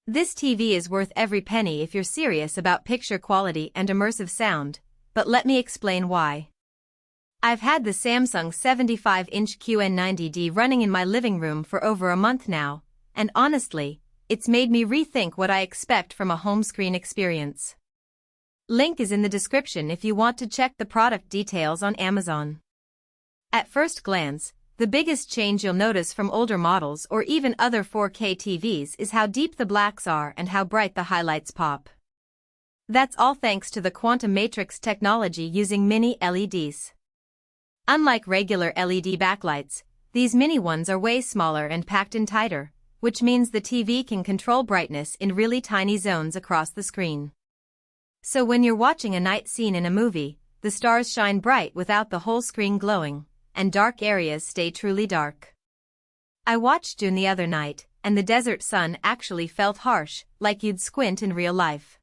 This TV is worth every penny if you're serious about picture quality and immersive sound, but let me explain why. I've had the Samsung 75-inch QN90D running in my living room for over a month now, and honestly, it's made me rethink what I expect from a home screen experience. Link is in the description if you want to check the product details on Amazon. At first glance, the biggest change you'll notice from older models or even other 4K TVs is how deep the blacks are and how bright the highlights pop. That's all thanks to the quantum matrix technology using mini LEDs. Unlike regular LED backlights, these mini ones are way smaller and packed in tighter, which means the TV can control brightness in really tiny zones across the screen. So when you're watching a night scene in a movie, the stars shine bright without the whole screen glowing, and dark areas stay truly dark. I watched Dune the other night, and the desert sun actually felt harsh, like you'd squint in real life.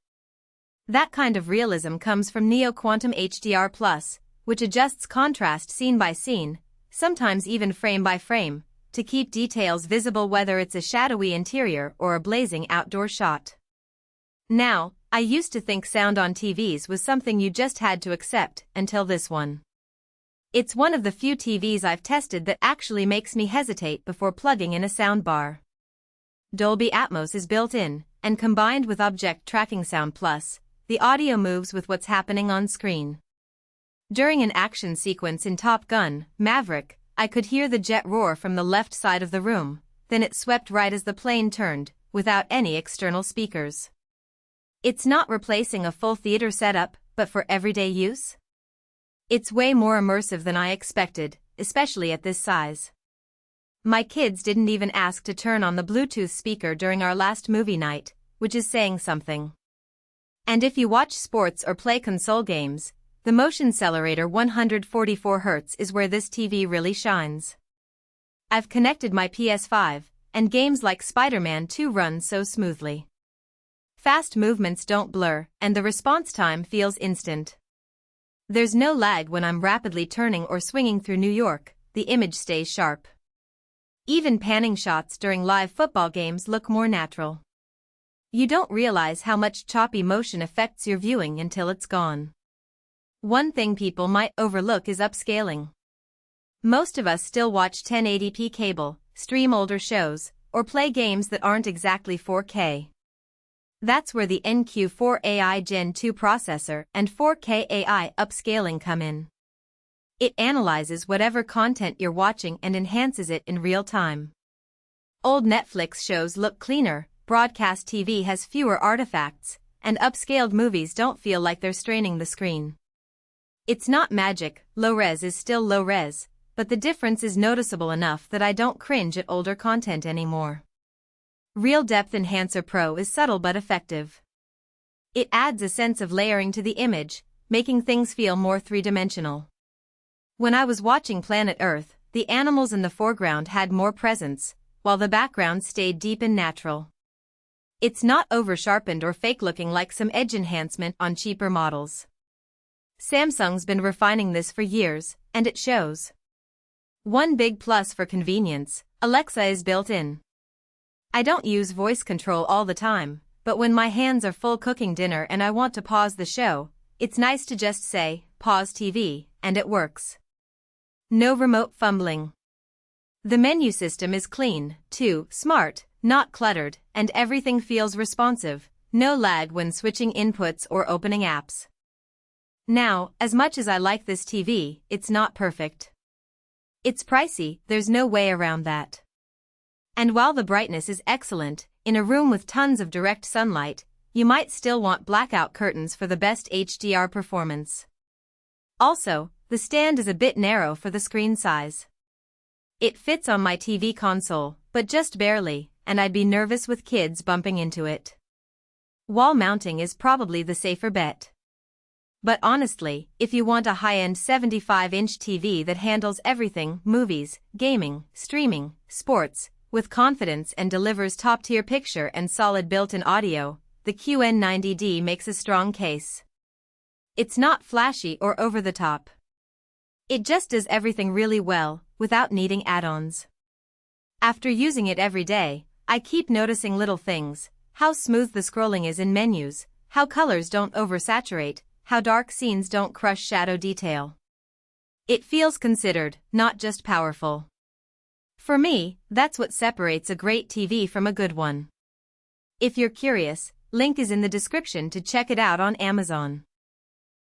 That kind of realism comes from Neo Quantum HDR+, which adjusts contrast scene by scene, sometimes even frame by frame, to keep details visible whether it's a shadowy interior or a blazing outdoor shot. Now, I used to think sound on TVs was something you just had to accept until this one. It's one of the few TVs I've tested that actually makes me hesitate before plugging in a soundbar. Dolby Atmos is built in, and combined with Object Tracking Sound Plus, the audio moves with what's happening on screen. During an action sequence in Top Gun: Maverick, I could hear the jet roar from the left side of the room, then it swept right as the plane turned, without any external speakers. It's not replacing a full theater setup, but for everyday use? It's way more immersive than I expected, especially at this size. My kids didn't even ask to turn on the Bluetooth speaker during our last movie night, which is saying something. And if you watch sports or play console games, the Xcelerator 144Hz is where this TV really shines. I've connected my PS5, and games like Spider-Man 2 run so smoothly. Fast movements don't blur, and the response time feels instant. There's no lag when I'm rapidly turning or swinging through New York, the image stays sharp. Even panning shots during live football games look more natural. You don't realize how much choppy motion affects your viewing until it's gone. One thing people might overlook is upscaling. Most of us still watch 1080p cable, stream older shows, or play games that aren't exactly 4K. That's where the NQ4 AI Gen 2 processor and 4K AI upscaling come in. It analyzes whatever content you're watching and enhances it in real time. Old Netflix shows look cleaner, broadcast TV has fewer artifacts, and upscaled movies don't feel like they're straining the screen. It's not magic, low-res is still low-res, but the difference is noticeable enough that I don't cringe at older content anymore. Real Depth Enhancer Pro is subtle but effective. It adds a sense of layering to the image, making things feel more three-dimensional. When I was watching Planet Earth, the animals in the foreground had more presence, while the background stayed deep and natural. It's not over-sharpened or fake-looking like some edge enhancement on cheaper models. Samsung's been refining this for years, and it shows. One big plus for convenience, Alexa is built in. I don't use voice control all the time, but when my hands are full cooking dinner and I want to pause the show, it's nice to just say, "Pause TV," and it works. No remote fumbling. The menu system is clean, too, smart, not cluttered, and everything feels responsive, no lag when switching inputs or opening apps. Now, as much as I like this TV, it's not perfect. It's pricey, there's no way around that. And while the brightness is excellent, in a room with tons of direct sunlight, you might still want blackout curtains for the best HDR performance. Also, the stand is a bit narrow for the screen size. It fits on my TV console, but just barely, and I'd be nervous with kids bumping into it. Wall mounting is probably the safer bet. But honestly, if you want a high-end 75-inch TV that handles everything, movies, gaming, streaming, sports, with confidence and delivers top-tier picture and solid built-in audio, the QN90D makes a strong case. It's not flashy or over-the-top. It just does everything really well, without needing add-ons. After using it every day, I keep noticing little things, how smooth the scrolling is in menus, how colors don't oversaturate, how dark scenes don't crush shadow detail. It feels considered, not just powerful. For me, that's what separates a great TV from a good one. If you're curious, link is in the description to check it out on Amazon.